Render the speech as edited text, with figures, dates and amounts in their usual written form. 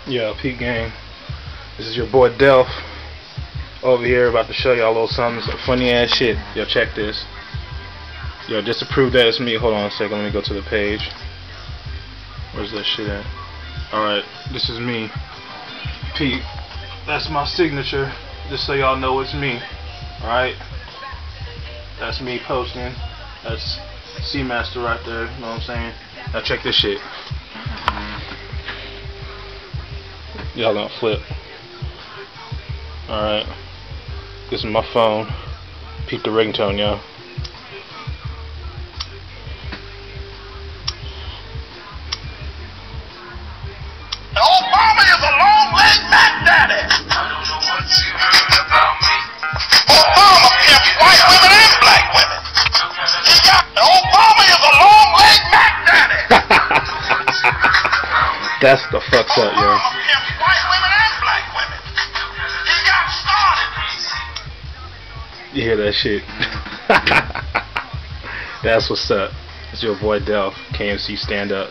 Yo, Peep gang. This is your boy Delph over here, about to show y'all a little something, some funny ass shit. Yo, check this. Yo, just to prove that it's me, hold on a second, let me go to the page. Where's that shit at? Alright, this is me, Peep. That's my signature, just so y'all know it's me. Alright? That's me posting. That's Seamaster right there, you know what I'm saying? Now check this shit. Y'all gonna flip. Alright. This is my phone. Peep the ringtone, yo. Obama is a long-legged Mac Daddy. I don't know what you heard about me. Obama pimps white women and black women. Obama is a long-legged Mac Daddy. That's the fucked up, yo. Obama pimps white women and black women. He got started. You hear that shit? That's what's up. It's your boy Delph, KMC Stand Up.